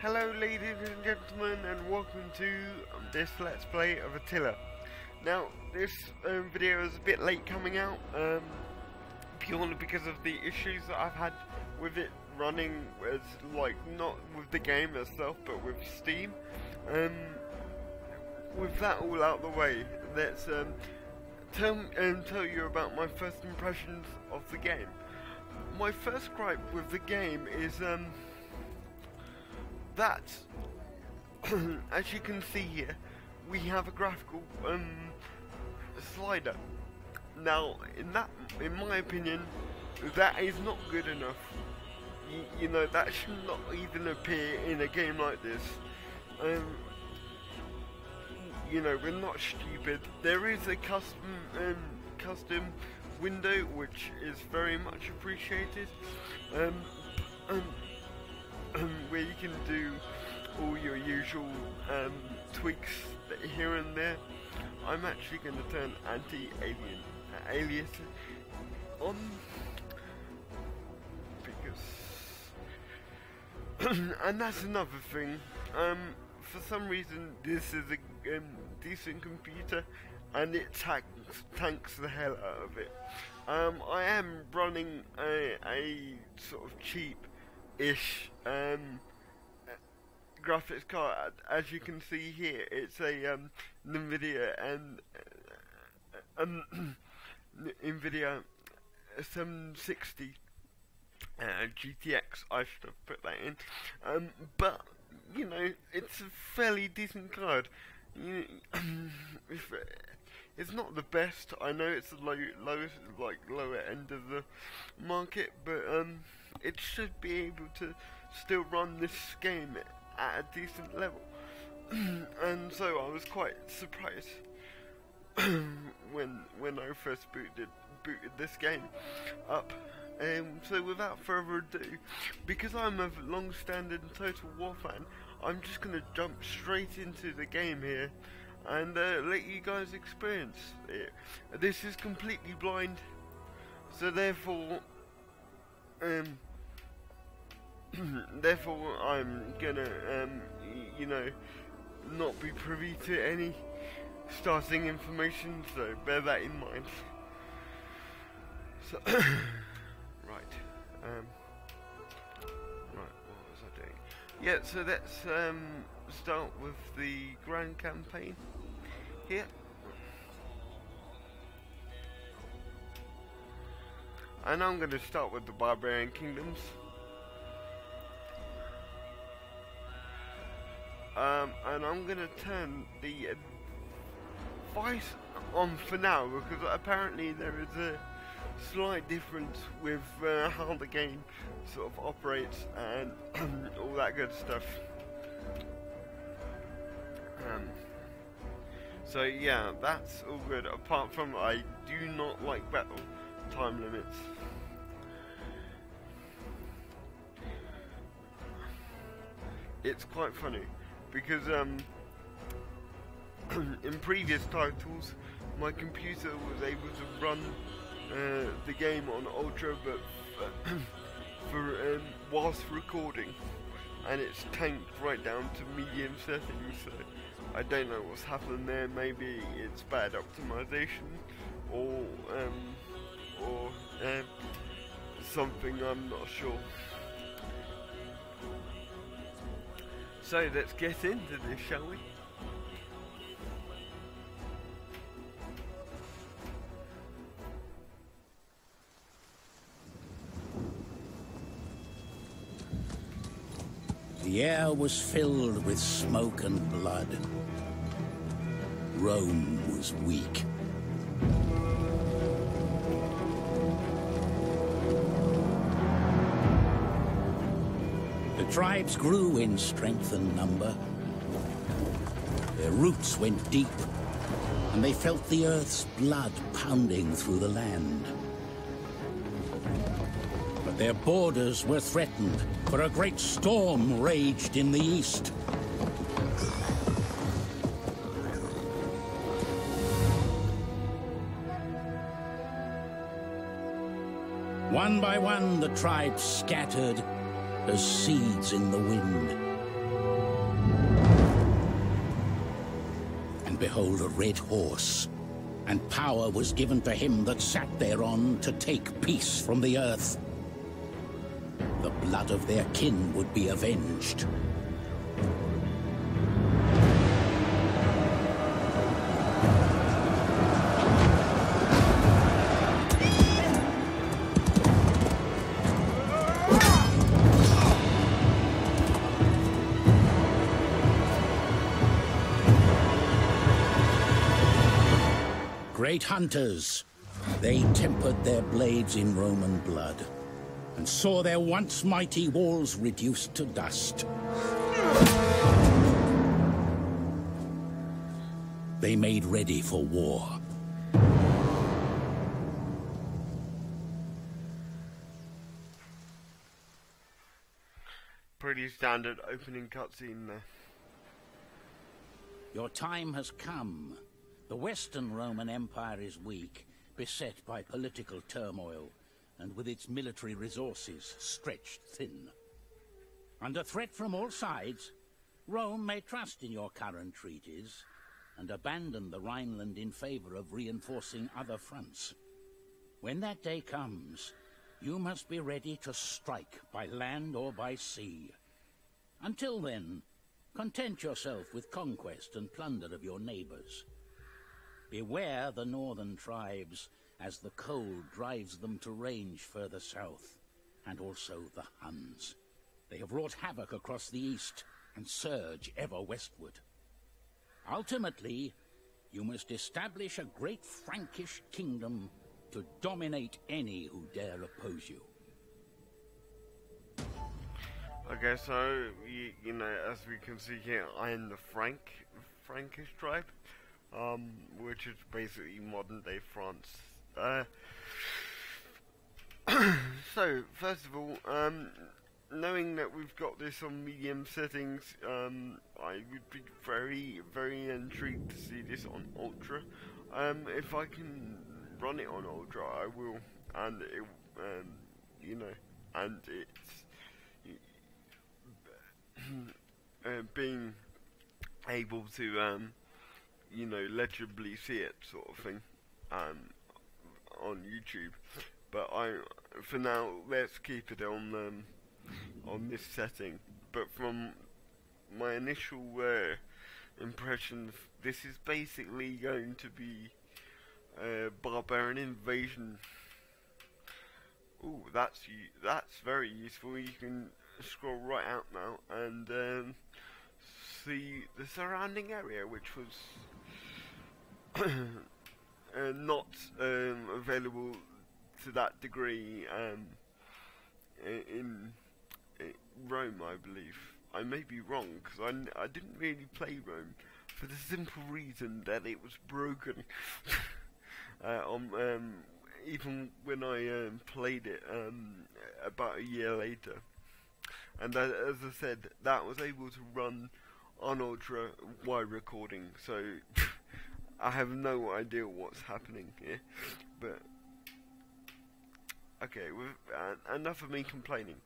Hello ladies and gentlemen, and welcome to this Let's Play of Attila. Now, this video is a bit late coming out, purely because of the issues that I've had with it running, as like, not with the game itself, but with Steam. With that all out the way, let's tell you about my first impressions of the game. My first gripe with the game is that, as you can see here, we have a graphical slider. Now, in my opinion, that is not good enough. You know, that should not even appear in a game like this. You know, we're not stupid. There is a custom window, which is very much appreciated, where you can do all your usual tweaks here and there. I'm actually going to turn anti-alias on, because and that's another thing. For some reason, this is a decent computer, and it tanks the hell out of it. I am running a sort of cheap-ish graphics card. As you can see here, it's a NVIDIA NVIDIA 760 GTX. I should have put that in, but you know, it's a fairly decent card. It's not the best. I know it's the lower end of the market, but it should be able to still run this game at a decent level. And so I was quite surprised when I first booted this game up. So without further ado, because I'm a long-standing Total War fan, I'm just going to jump straight into the game here and let you guys experience it. This is completely blind, so therefore I'm gonna you know, not be privy to any starting information, so bear that in mind. So right, what was I doing? Yeah, so let's start with the grand campaign here. And I'm going to start with the Barbarian Kingdoms. And I'm going to turn the advice on for now, because apparently there is a slight difference with how the game sort of operates and all that good stuff. So yeah, that's all good, apart from I do not like battle time limits. It's quite funny, because in previous titles my computer was able to run the game on ultra, but for whilst recording, and it's tanked right down to medium settings. So I don't know what's happened there. Maybe it's bad optimization, or something. I'm not sure. So let's get into this, shall we? The air was filled with smoke and blood. Rome was weak. The tribes grew in strength and number. Their roots went deep, and they felt the earth's blood pounding through the land. But their borders were threatened, for a great storm raged in the east. One by one, the tribes scattered as seeds in the wind. And behold, a red horse. And power was given to him that sat thereon to take peace from the earth. The blood of their kin would be avenged. Great hunters, they tempered their blades in Roman blood, and saw their once mighty walls reduced to dust. They made ready for war. Pretty standard opening cutscene there. Your time has come. The Western Roman Empire is weak, beset by political turmoil, and with its military resources stretched thin. Under threat from all sides, Rome may trust in your current treaties and abandon the Rhineland in favor of reinforcing other fronts. When that day comes, you must be ready to strike by land or by sea. Until then, content yourself with conquest and plunder of your neighbors. Beware the northern tribes, as the cold drives them to range further south, and also the Huns. They have wrought havoc across the east, and surge ever westward. Ultimately, you must establish a great Frankish kingdom to dominate any who dare oppose you. Okay, so, you know, as we can see here, I am the Frankish tribe. Which is basically modern day France. So, first of all, knowing that we've got this on medium settings, I would be very, very intrigued to see this on ultra. If I can run it on ultra, I will, and it, you know, and it's being able to you know, legibly see it, sort of thing, on YouTube. But for now, let's keep it on this setting. But from my initial impressions, this is basically going to be a barbarian invasion. Ooh, that's very useful. You can scroll right out now and see the surrounding area, which was not available to that degree in Rome, I believe. I may be wrong, because I didn't really play Rome for the simple reason that it was broken. Even when I played it about a year later. And as I said, that was able to run on ultra while recording, so I have no idea what's happening here. But okay, enough of me complaining.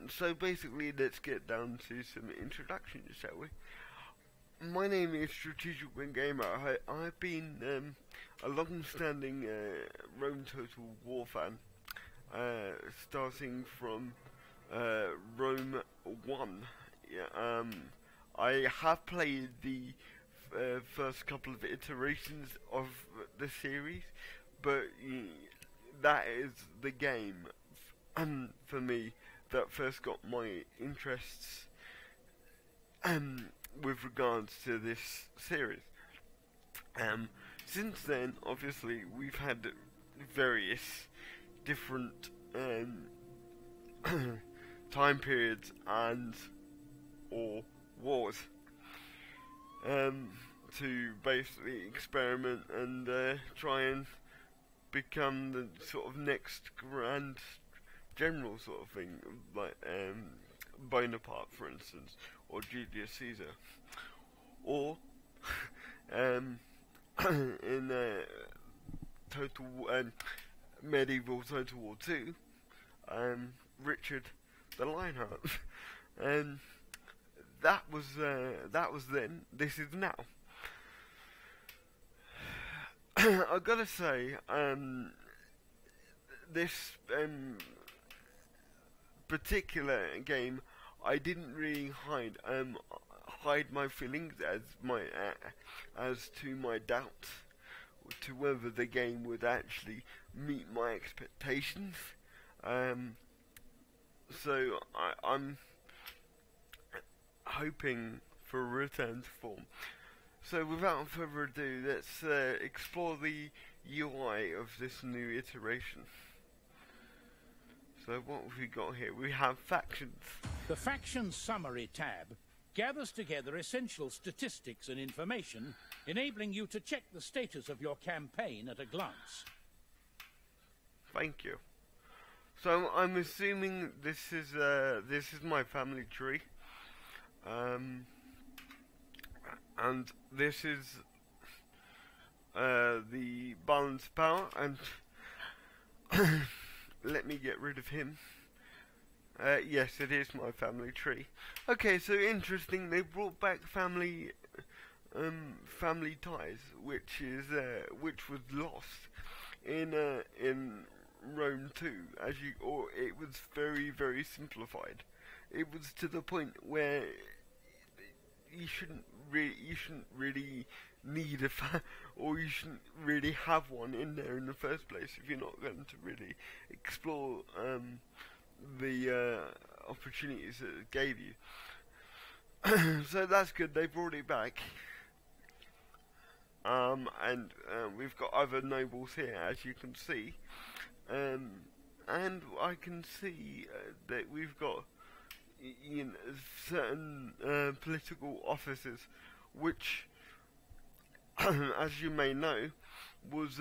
So basically, let's get down to some introductions, shall we? My name is Strategic Win Gamer. I've been a long-standing Rome Total War fan, starting from Rome 1. Yeah, I have played the first couple of iterations of the series, but that is the game for me that first got my interests with regards to this series. Since then, obviously, we've had various different time periods and or wars to basically experiment and try and become the sort of next grand general sort of thing, like Bonaparte, for instance, or Julius Caesar, or in medieval Total War 2, Richard the Lionheart, and that was then. This is now. I gotta say, this particular game, I didn't really hide my feelings as to my doubts to whether the game would actually meet my expectations. So I'm hoping for a return to form. So without further ado, let's explore the UI of this new iteration. So what have we got here? We have factions. The Factions Summary tab gathers together essential statistics and information, enabling you to check the status of your campaign at a glance. Thank you. So I'm assuming this is my family tree, and this is the balance power, and let me get rid of him. Yes, it is my family tree. Okay, so interesting. They brought back family ties, which was lost in Rome 2, or it was very, very simplified. It was to the point where you shouldn't really need or you shouldn't really have one in there in the first place if you're not going to really explore the opportunities that it gave you. So that's good. They brought it back. And we've got other nobles here, as you can see. And I can see that we've got certain political officers, which, as you may know, was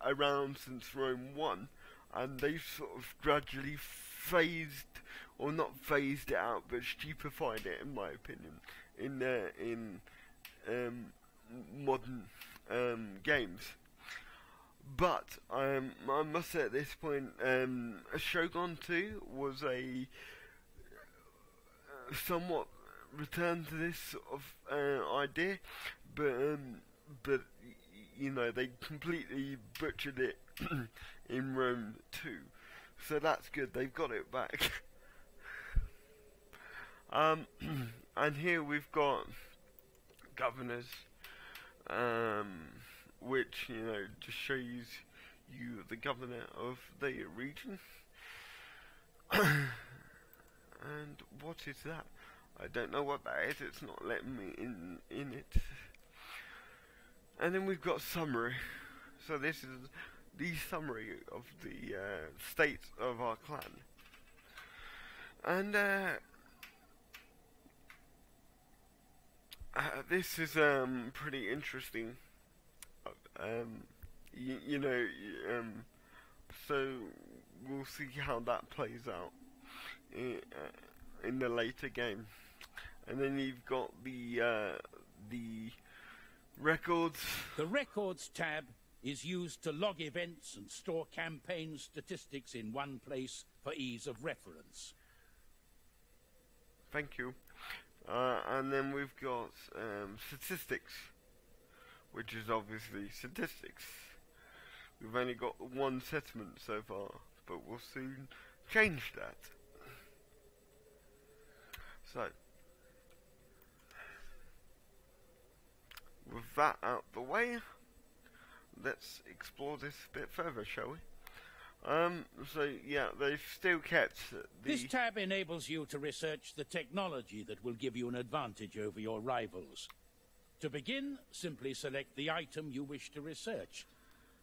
around since Rome 1, and they've sort of gradually phased, or not phased it out, but stupefied it, in my opinion, in modern games. But I must say at this point, Shogun 2 was a somewhat return to this sort of idea, but you know, they completely butchered it in Rome 2, so that's good. They've got it back. And here we've got governors, which, you know, just shows you the governor of the region. And what is that? I don't know what that is. It's not letting me in it. And then we've got summary. So this is the summary of the state of our clan. And this is pretty interesting. So we'll see how that plays out in the later game. And then you've got the records. The Records tab is used to log events and store campaign statistics in one place for ease of reference. Thank you. And then we've got statistics, which is obviously statistics. We've only got one settlement so far, but we'll soon change that. So, with that out the way, let's explore this a bit further, shall we? So yeah, they've still kept This tab enables you to research the technology that will give you an advantage over your rivals. To begin, simply select the item you wish to research.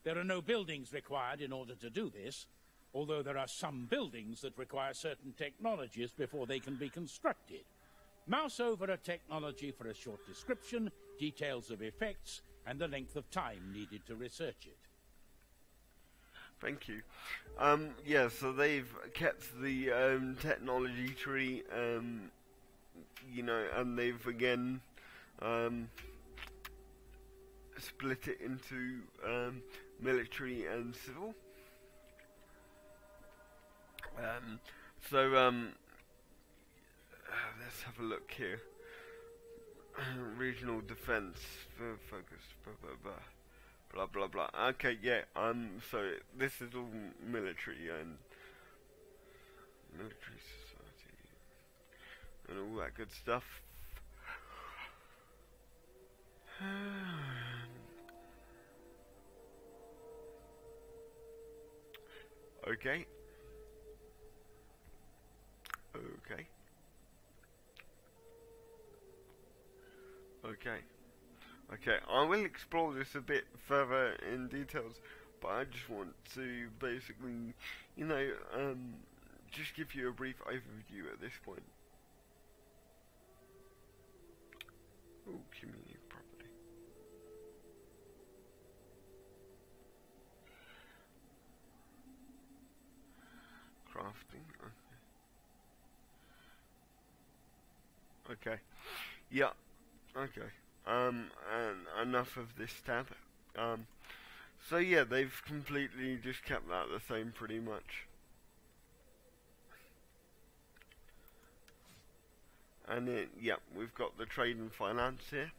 There are no buildings required in order to do this, although there are some buildings that require certain technologies before they can be constructed. Mouse over a technology for a short description, details of effects, and the length of time needed to research it. Thank you. Yeah, so they've kept the technology tree, you know, and they've again split it into military and civil. So let's have a look here. regional defense for focus. Blah blah blah. Blah blah blah. Okay, yeah. So this is all military and military society and all that good stuff. Okay. Okay. Okay. Okay, I will explore this a bit further in details, but I just want to basically, you know, just give you a brief overview at this point. Oh, community property. Crafting, okay. Yeah, okay. And enough of this tab. So yeah, they've completely just kept that the same pretty much. And then, yeah, we've got the trade and finance here,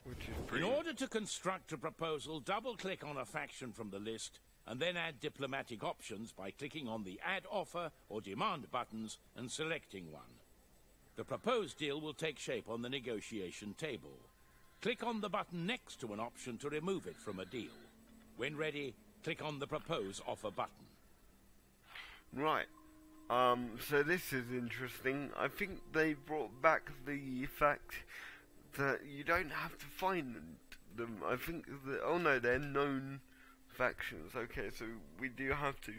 which is pretty... In order to construct a proposal, double-click on a faction from the list, and then add diplomatic options by clicking on the Add Offer or Demand buttons and selecting one. The proposed deal will take shape on the negotiation table. Click on the button next to an option to remove it from a deal. When ready, click on the Propose Offer button. Right. So this is interesting. I think they brought back the fact that you don't have to find them. I think that, oh no, they're known factions. Okay, so we do have to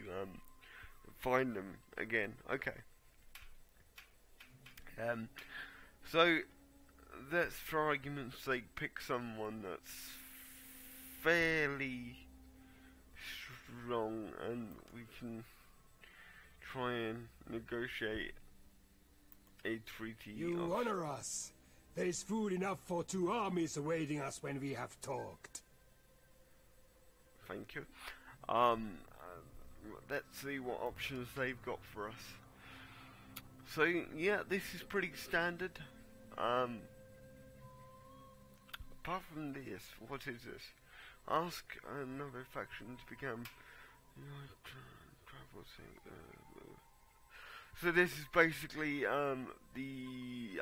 find them again. Okay. So let's, for argument's sake, pick someone that's fairly strong, and we can try and negotiate a treaty. You honor us. There is food enough for 2 armies awaiting us when we have talked. Thank you. Let's see what options they've got for us. So yeah, this is pretty standard. Apart from this, what is this? Ask another faction to become travel. So this is basically the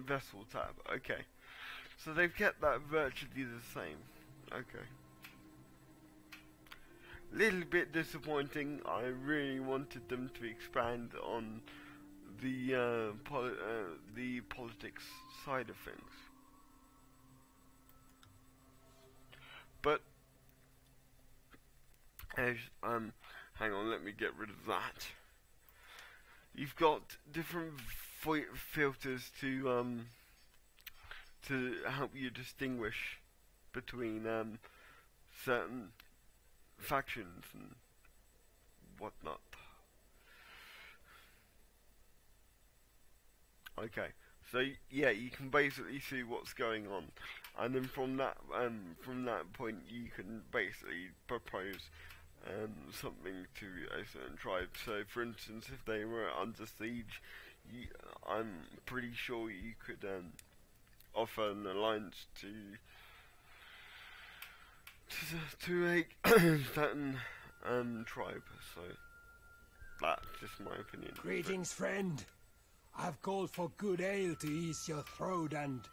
vessel tab. Okay, so they've kept that virtually the same. Okay. Little bit disappointing. I really wanted them to expand on the politics side of things, but as hang on, let me get rid of that. You've got different filters to help you distinguish between certain factions and whatnot. Okay, so yeah, you can basically see what's going on, and then from that point you can basically propose something to a certain tribe. So, for instance, if they were under siege, I'm pretty sure you could offer an alliance to a certain tribe. So that's just my opinion. Greetings, friend. I've called for good ale to ease your throat and,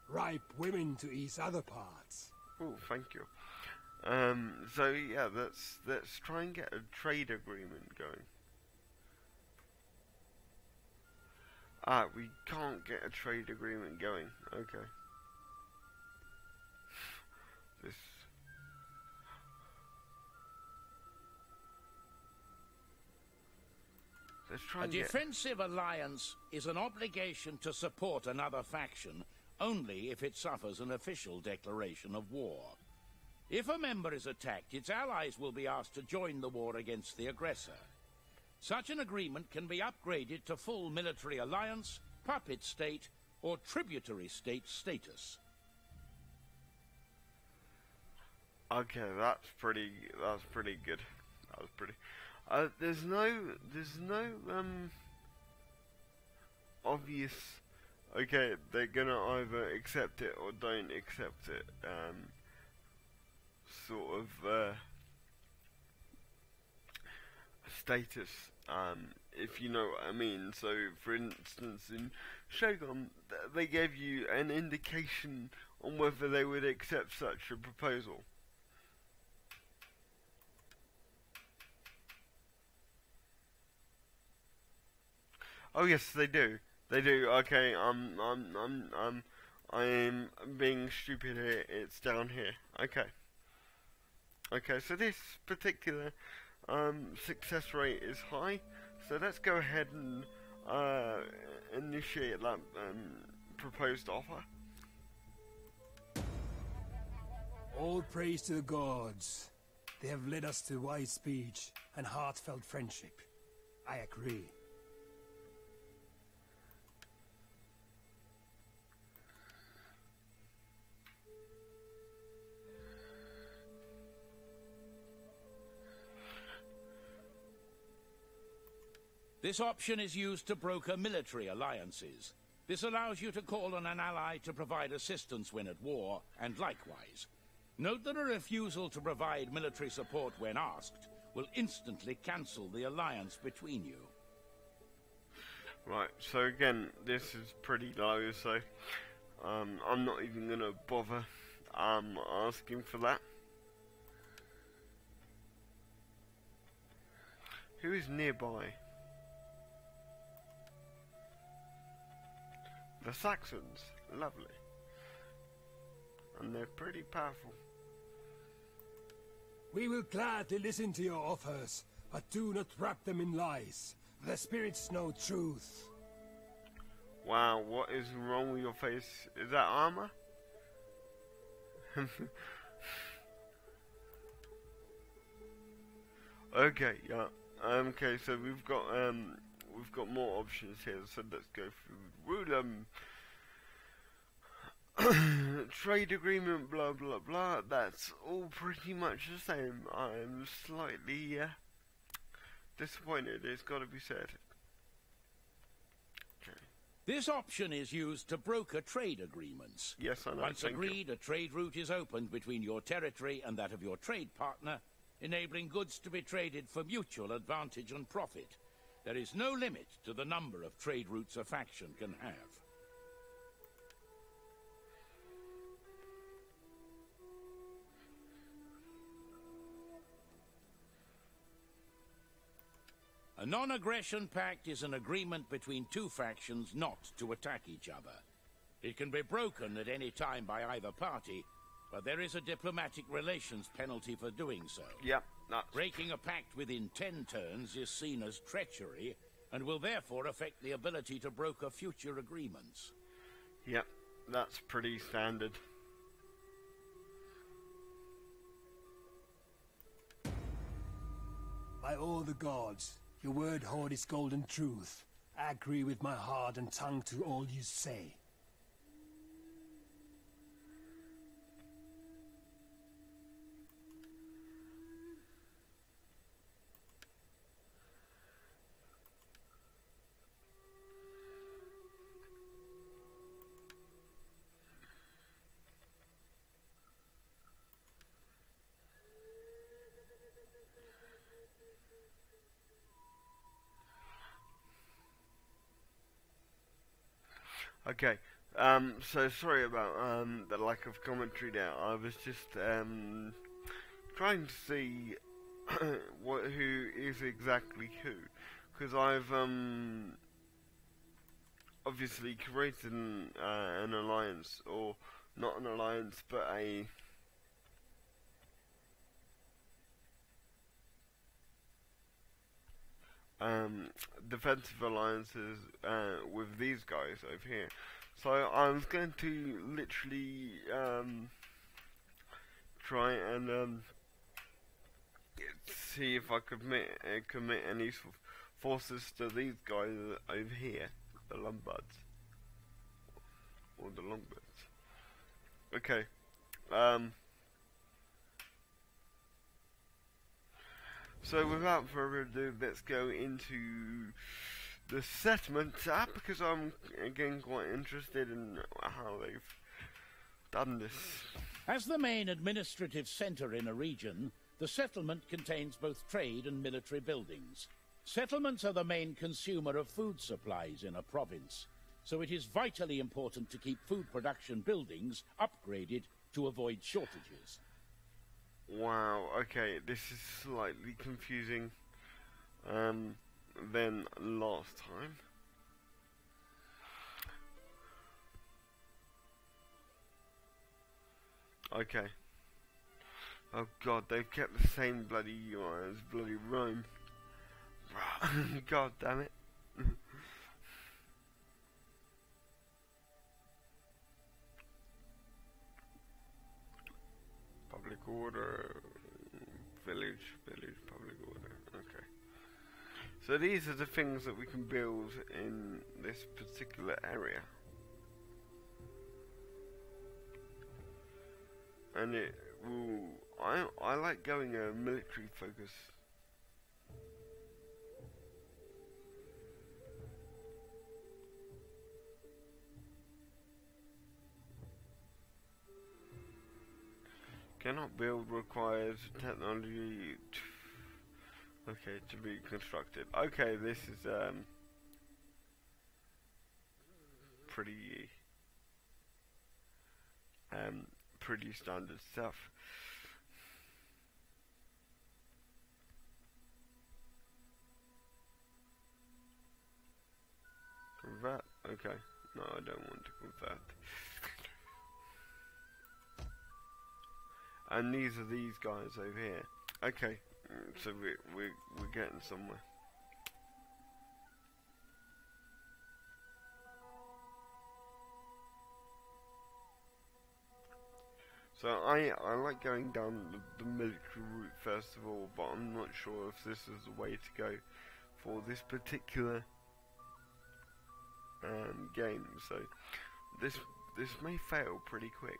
ripe women to ease other parts. Oh, thank you. So yeah, let's try and get a trade agreement going. We can't get a trade agreement going. Okay. This. Let's try and defensive alliance is an obligation to support another faction only if it suffers an official declaration of war. If a member is attacked, its allies will be asked to join the war against the aggressor. Such an agreement can be upgraded to full military alliance, puppet state, or tributary state status. Okay, that's pretty good. That was pretty. There's no obvious Okay, they're gonna either accept it or don't accept it. Sort of status, if you know what I mean. So, for instance, in Shogun, they gave you an indication on whether they would accept such a proposal. Oh yes, they do. They do. Okay, I'm being stupid here. It's down here. Okay. Okay, so this particular success rate is high. So let's go ahead and initiate that proposed offer. All praise to the gods. They have led us to wise speech and heartfelt friendship. I agree. This option is used to broker military alliances. This allows you to call on an ally to provide assistance when at war, and likewise. Note that a refusal to provide military support when asked will instantly cancel the alliance between you. Right, so again, this is pretty low, so I'm not even going to bother asking for that. Who is nearby? The Saxons, lovely. And they're pretty powerful. We will gladly listen to your offers, but do not wrap them in lies. The spirits know truth. Wow, what is wrong with your face? Is that armor? Okay, yeah. Okay, so we've got more options here, so let's go through trade agreement, blah blah blah. That's all pretty much the same. I'm slightly disappointed, it's got to be said. Okay. This option is used to broker trade agreements. Yes, I know. Once agreed, a trade route is opened between your territory and that of your trade partner, enabling goods to be traded for mutual advantage and profit. There is no limit to the number of trade routes a faction can have. A non-aggression pact is an agreement between two factions not to attack each other. It can be broken at any time by either party, but there is a diplomatic relations penalty for doing so. Yep, that's... Breaking a pact within 10 turns is seen as treachery and will therefore affect the ability to broker future agreements. Yep, that's pretty standard. By all the gods, your word hoard is golden truth. I agree with my heart and tongue to all you say. Okay, so sorry about the lack of commentary there. I was just trying to see who is exactly who, because I've obviously created an alliance, or not an alliance, but a defensive alliances with these guys over here. So I was going to literally try and see if I could commit any forces to these guys over here, the Lombards or the Longbirds. Okay. So without further ado, let's go into the settlements app because I'm again quite interested in how they've done this. As the main administrative centre in a region, the settlement contains both trade and military buildings. Settlements are the main consumer of food supplies in a province, so it is vitally important to keep food production buildings upgraded to avoid shortages. Wow, okay, this is slightly confusing than last time. Okay. Oh god, they've kept the same bloody UI as bloody Rome. God damn it. Public order, village, public order, okay. So these are the things that we can build in this particular area. And it will, I like going a military focus. Cannot build, requires technology okay, to be constructed. Okay, this is pretty standard stuff. Convert, okay. No, I don't want to convert. And these are these guys over here. Okay, so we're getting somewhere. So I like going down the military route first of all, but I'm not sure if this is the way to go for this particular game. So this may fail pretty quick.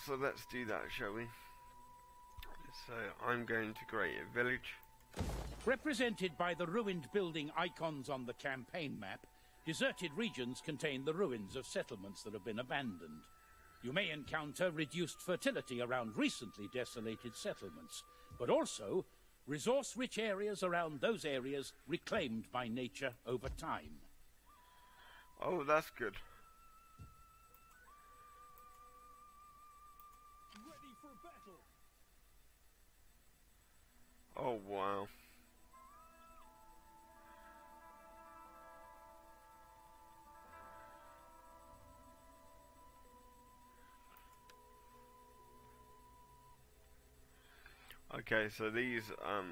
So let's do that, shall we? So I'm going to create a village. Represented by the ruined building icons on the campaign map, deserted regions contain the ruins of settlements that have been abandoned. You may encounter reduced fertility around recently desolated settlements, but also resource-rich areas around those areas reclaimed by nature over time. Oh, that's good. Ready for battle. Oh, wow. Okay, so these are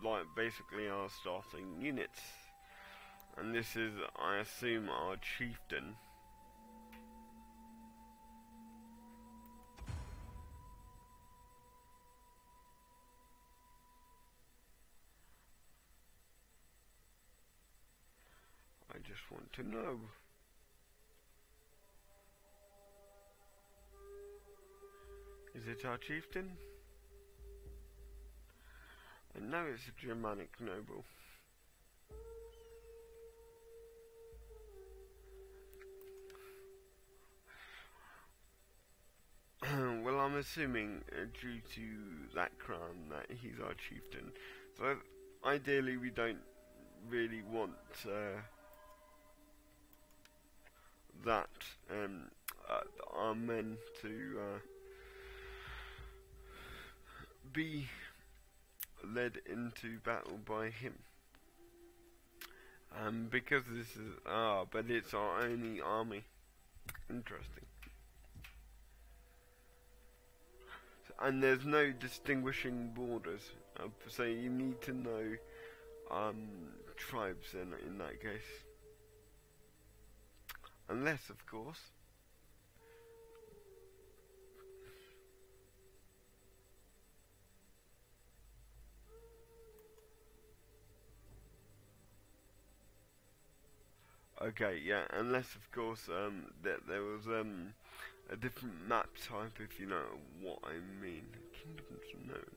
like basically our starting units, and this is, I assume, our chieftain. I just want to know. Is it our chieftain? I know it's a Germanic noble. Well, I'm assuming due to that crown that he's our chieftain. So ideally we don't really want that our men to be led into battle by him, because this is but it's our only army. Interesting. And there's no distinguishing borders, so you need to know tribes in that case, unless of course Okay, yeah, unless of course that there was a different map type, if you know what I mean. Kingdoms known.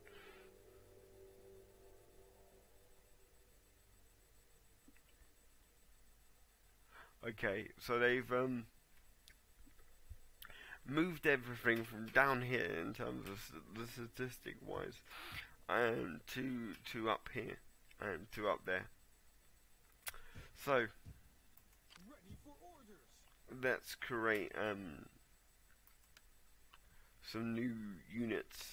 Okay, so they've moved everything from down here in terms of the statistic wise, and to up here and to up there. So let's create some new units.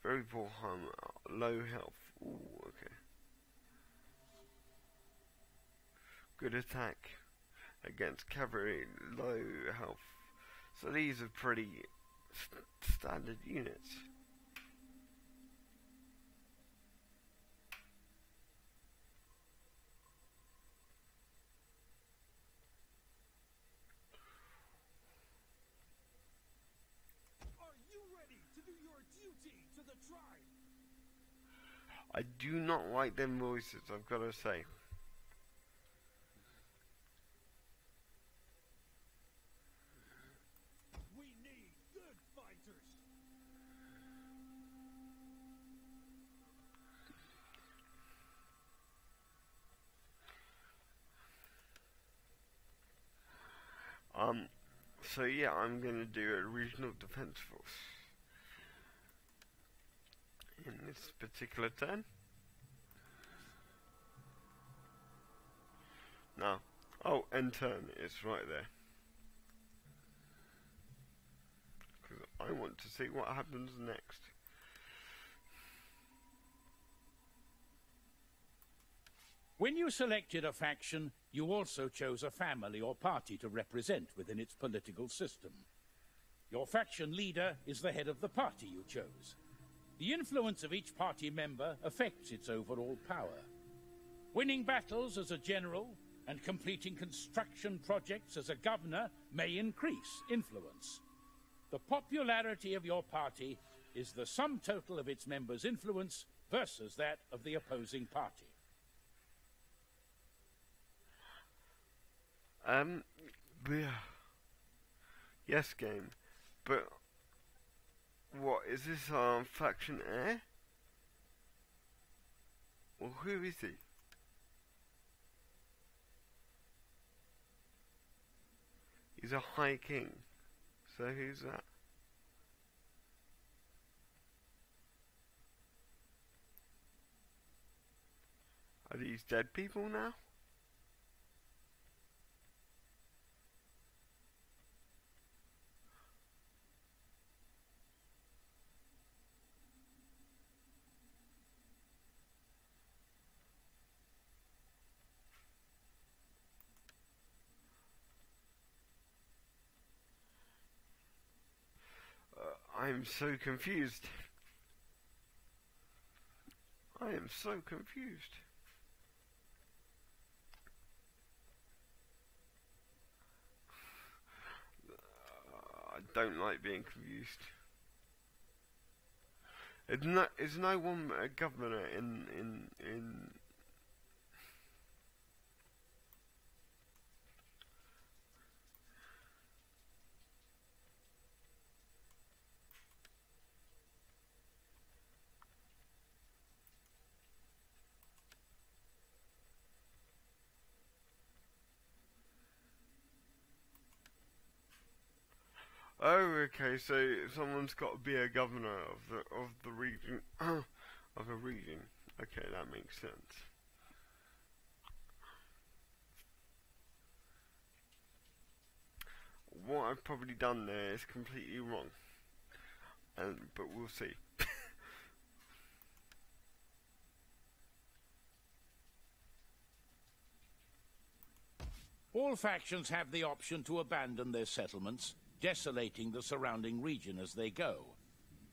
Very poor harm, low health. Ooh, okay. Good attack against cavalry, low health. So these are pretty standard units. Are you ready to do your duty to the tribe? I do not like them voices, I've got to say. We need good fighters. So yeah, I'm gonna do a regional defense force in this particular turn. Now, oh, end turn is right there. Because I want to see what happens next. When you selected a faction, you also chose a family or party to represent within its political system. Your faction leader is the head of the party you chose. The influence of each party member affects its overall power. Winning battles as a general and completing construction projects as a governor may increase influence. The popularity of your party is the sum total of its members' influence versus that of the opposing party. Yeah. Yes, game. But what is this? Faction heir? Well, who is he? He's a high king. So who's that? Are these dead people now? I'm so confused. I am so confused. I don't like being confused. Is no one a governor in Oh, okay, so someone's got to be a governor of the region of a region. Okay, that makes sense. What I've probably done there is completely wrong. But we'll see. All factions have the option to abandon their settlements, desolating the surrounding region as they go.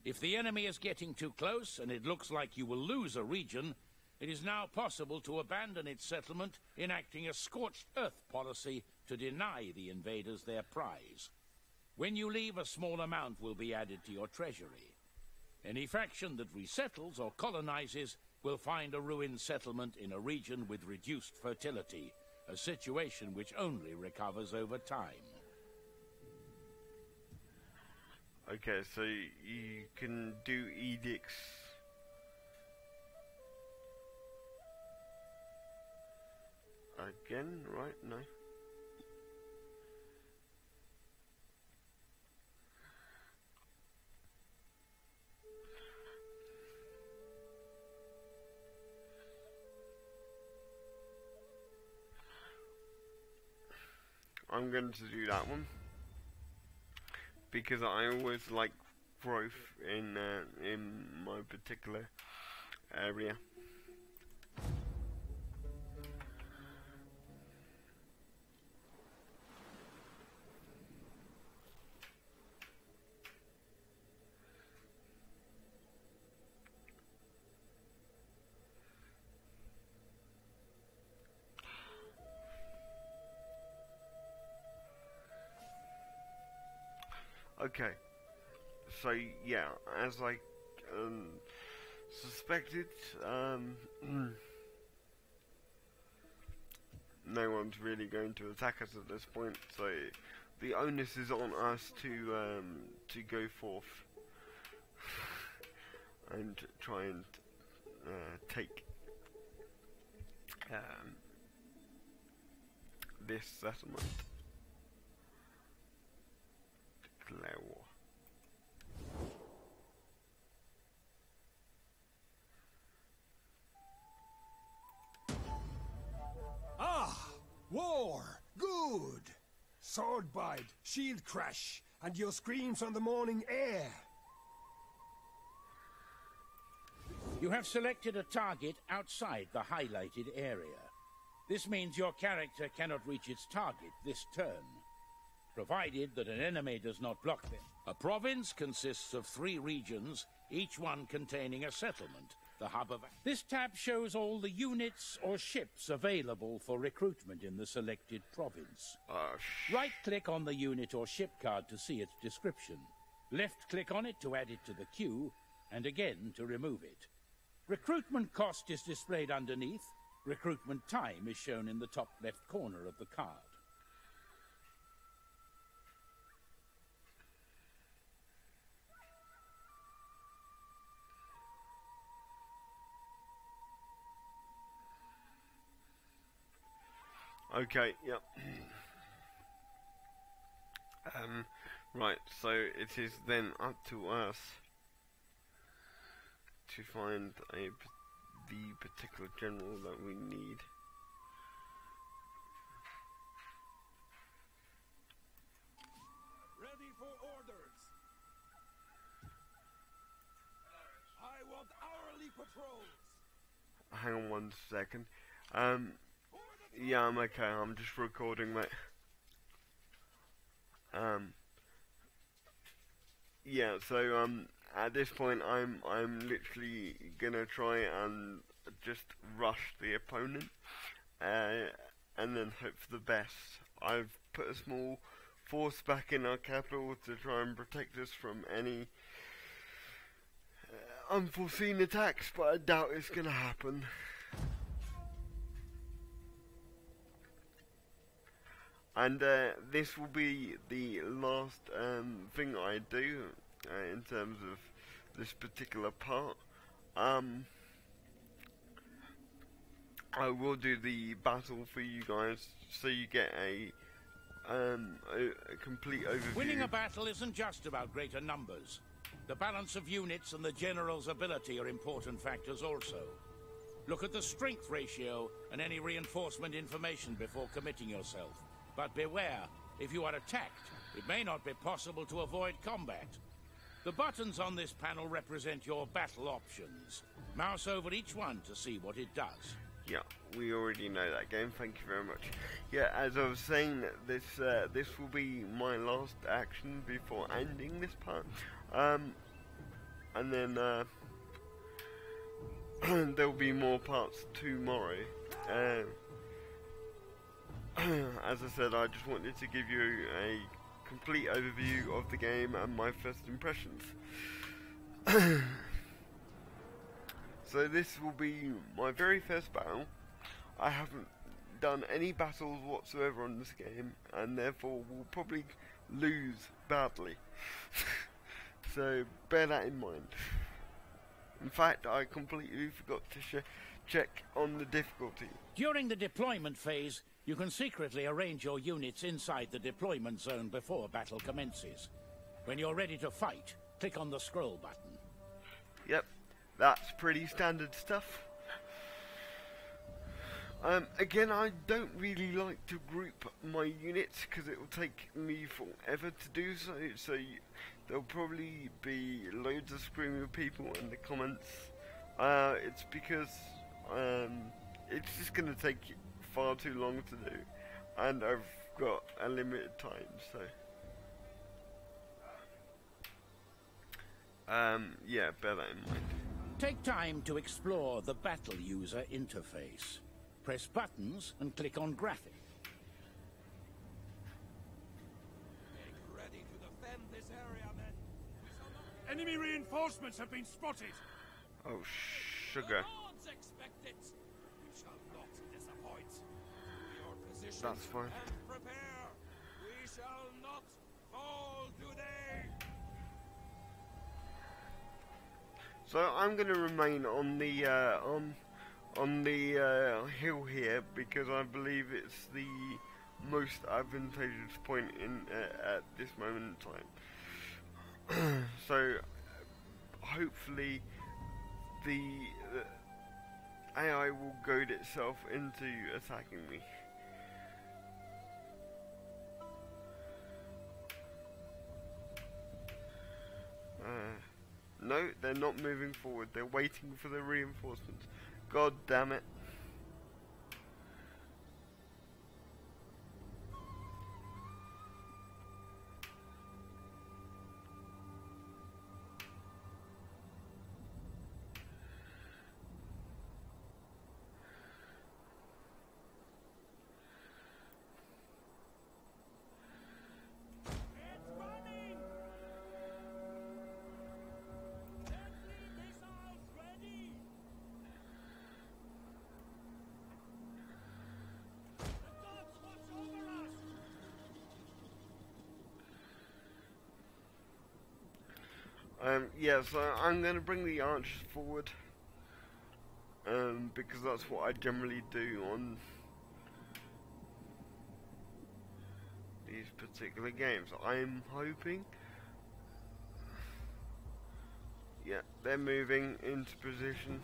If the enemy is getting too close and it looks like you will lose a region, it is now possible to abandon its settlement, enacting a scorched earth policy to deny the invaders their prize. When you leave, a small amount will be added to your treasury. Any faction that resettles or colonizes will find a ruined settlement in a region with reduced fertility, a situation which only recovers over time. Okay, so you can do edicts. Again, right? No. I'm going to do that one because I always like growth in my particular area. Okay, so yeah, as I suspected, no one's really going to attack us at this point, so the onus is on us to go forth and try and take this settlement. Declare war. Ah! War! Good! Sword bite, shield crash, and your screams on the morning air. You have selected a target outside the highlighted area. This means your character cannot reach its target this turn, provided that an enemy does not block them. A province consists of 3 regions, each one containing a settlement, the hub of... This tab shows all the units or ships available for recruitment in the selected province. Right-click on the unit or ship card to see its description. Left-click on it to add it to the queue, and again to remove it. Recruitment cost is displayed underneath. Recruitment time is shown in the top left corner of the card. Okay, yep. Right, so it is then up to us to find the particular general that we need. Ready for orders. I want hourly patrols. Hang on 1 second. Yeah, I'm okay. I'm just recording, mate. Yeah. So at this point, I'm literally gonna try and just rush the opponent, and then hope for the best. I've put a small force back in our capital to try and protect us from any unforeseen attacks, but I doubt it's gonna happen. And this will be the last thing I do in terms of this particular part. I will do the battle for you guys, so you get a complete overview. Winning a battle isn't just about greater numbers. The balance of units and the general's ability are important factors also. Look at the strength ratio and any reinforcement information before committing yourself. But beware, if you are attacked, it may not be possible to avoid combat. The buttons on this panel represent your battle options. Mouse over each one to see what it does. Yeah, we already know that game, thank you very much. Yeah, as I was saying, this will be my last action before ending this part. And then there'll be more parts tomorrow. As I said, I just wanted to give you a complete overview of the game and my first impressions. So this will be my very first battle. I haven't done any battles whatsoever on this game, and therefore will probably lose badly. So bear that in mind. In fact, I completely forgot to check on the difficulty. During the deployment phase, you can secretly arrange your units inside the deployment zone before battle commences. When you're ready to fight, click on the scroll button. Yep, that's pretty standard stuff. Again, I don't really like to group my units because it will take me forever to do so, there'll probably be loads of screaming people in the comments. It's because it's just going to take far too long to do, and I've got a limited time, so yeah, bear that in mind. Take time to explore the battle user interface. Press buttons and click on graphic. Get ready to defend this area, men. Enemy reinforcements have been spotted. Oh, sugar. Odds expected. We shall not disappoint. Your position That's fine. and prepare. We shall not fall today. So I'm going to remain on the hill here because I believe it's the most advantageous point in at this moment in time. So hopefully the AI will goad itself into attacking me. No, they're not moving forward. They're waiting for the reinforcements. God damn it. Yeah, so I'm going to bring the archers forward, because that's what I generally do on these particular games. I'm hoping, yeah, they're moving into position.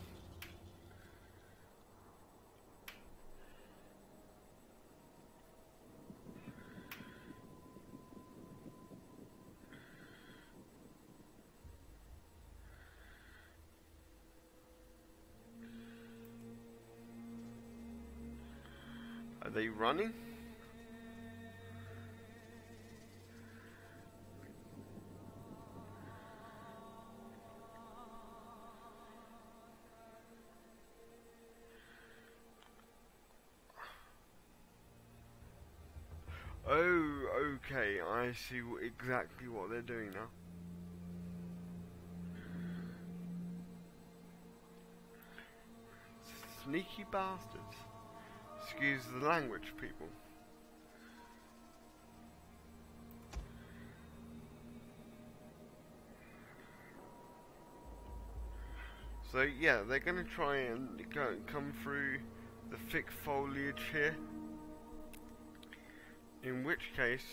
Are they running? Oh, okay, I see exactly what they're doing now. Sneaky bastards. Excuse the language, people. So yeah, they're going to try and come through the thick foliage here. In which case,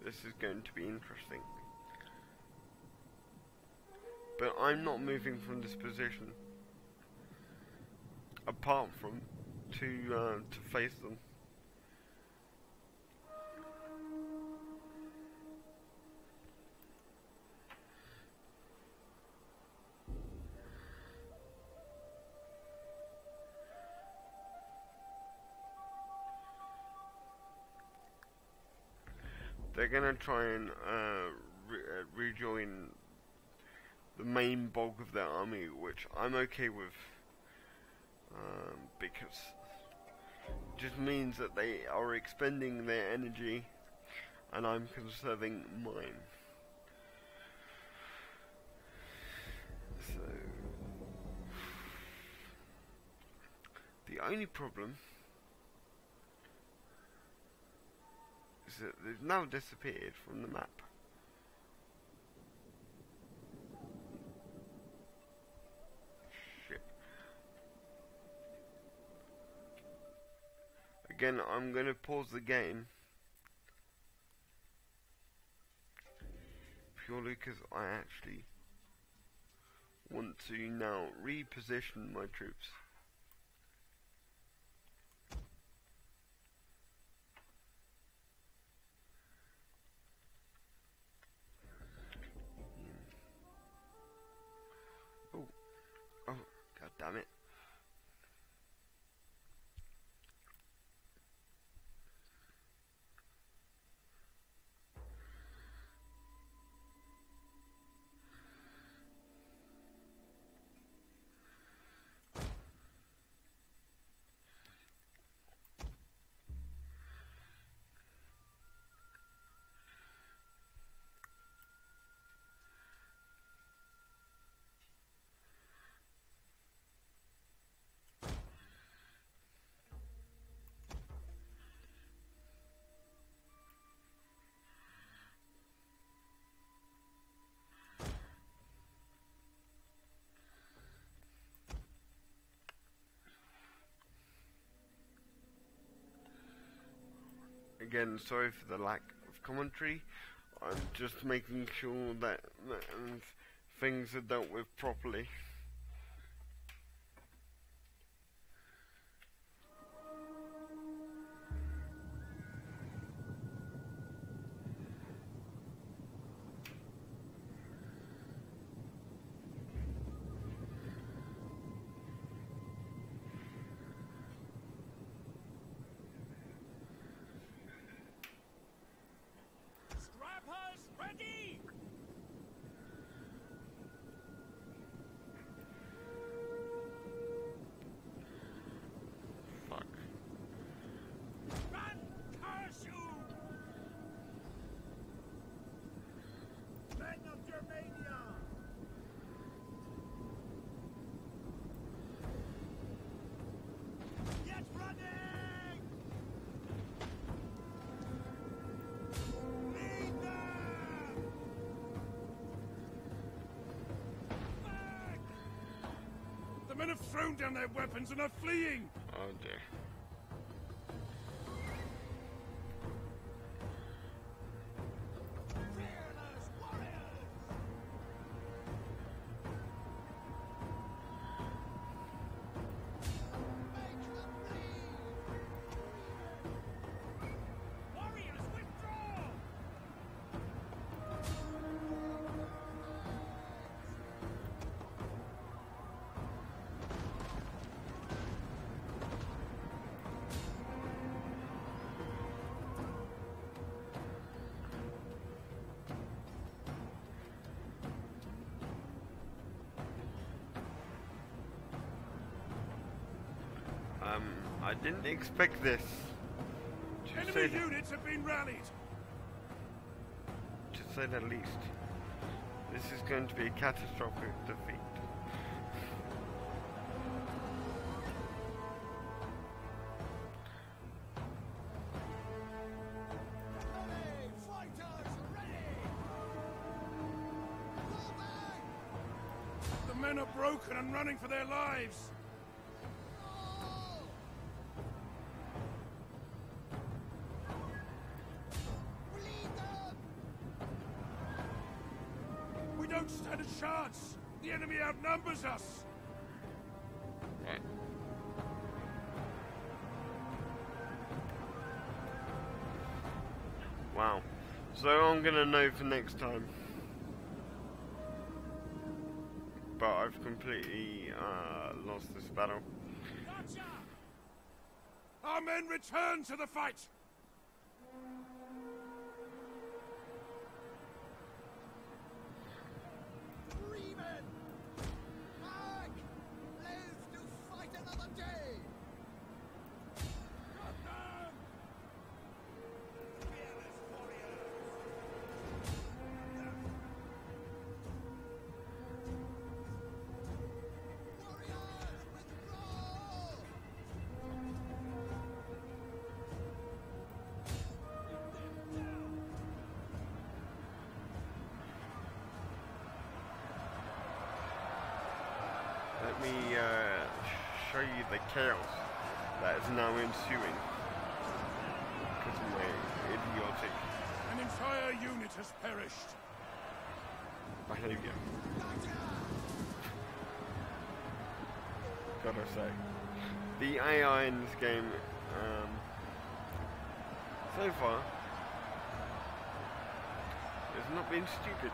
this is going to be interesting. But I'm not moving from this position. Apart from to face them. They're gonna try and rejoin the main bulk of their army, which I'm okay with. Because it just means that they are expending their energy and I'm conserving mine. So only problem is that they've now disappeared from the map. Shit. Again, I'm going to pause the game purely because I actually want to now reposition my troops. Oh, god damn it. Again, sorry for the lack of commentary. I'm just making sure that things are dealt with properly. The men have thrown down their weapons and are fleeing! Oh dear. Fearless warriors! Make them bleed! Warriors, withdraw! I didn't expect this. Enemy units have been rallied! To say the least. This is going to be a catastrophic defeat. Ready! Fighters, ready! Fall back! The men are broken and running for their lives! We don't stand a chance! The enemy outnumbers us! Right. Wow. So I'm gonna know for next time. But I've completely lost this battle. Gotcha! Our men return to the fight! Freemen! Back! Live to fight another day! Got them! Fearless warriors! Warriors, withdraw! show you the chaos that is now ensuing because of my idiotic An entire unit has perished. behavior. Gotta say, the AI in this game, so far, has not been stupid.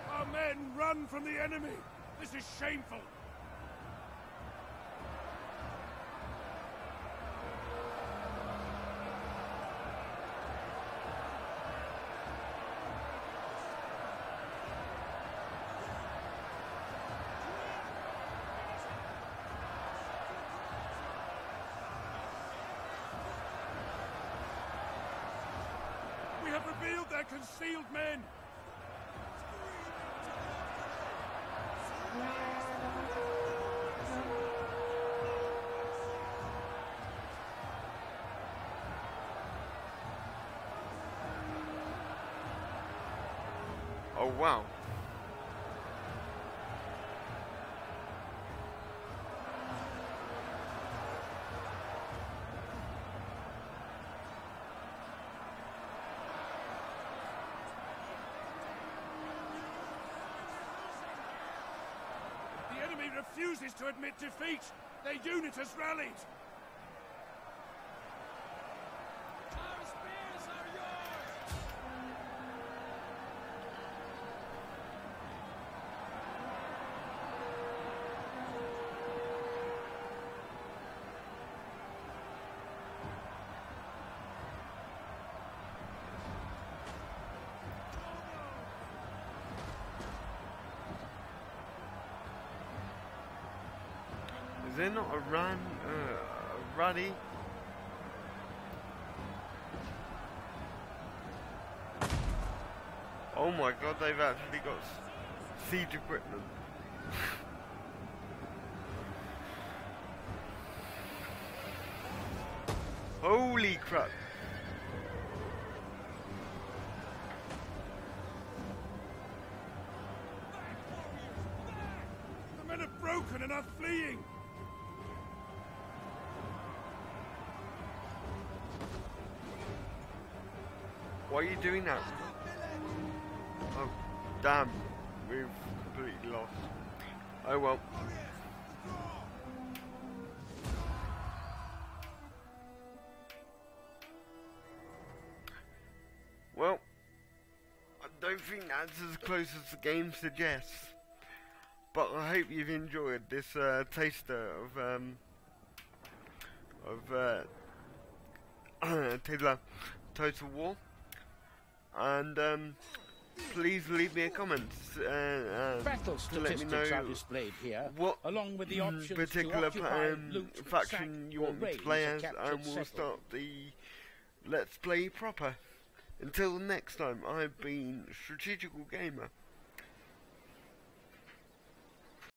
Our men run from the enemy. This is shameful. We have revealed their concealed men. Oh wow. The enemy refuses to admit defeat. Their unit has rallied. Our spears are yours. Is there not a ruddy? Oh my god, they've actually got siege equipment. Holy crap. The men are broken and are fleeing. Why are you doing that? Oh, damn. We've completely lost. Oh well. Well, I don't think that's as close as the game suggests. But I hope you've enjoyed this taster of Attila Total War. And please leave me a comment Battle to let me statistics know are displayed here, what along with the options particular to occupy, loot, faction sack, you or want me to raise play a as, captured and we'll settle. start the Let's Play proper. Until next time, I've been Strategical Gamer.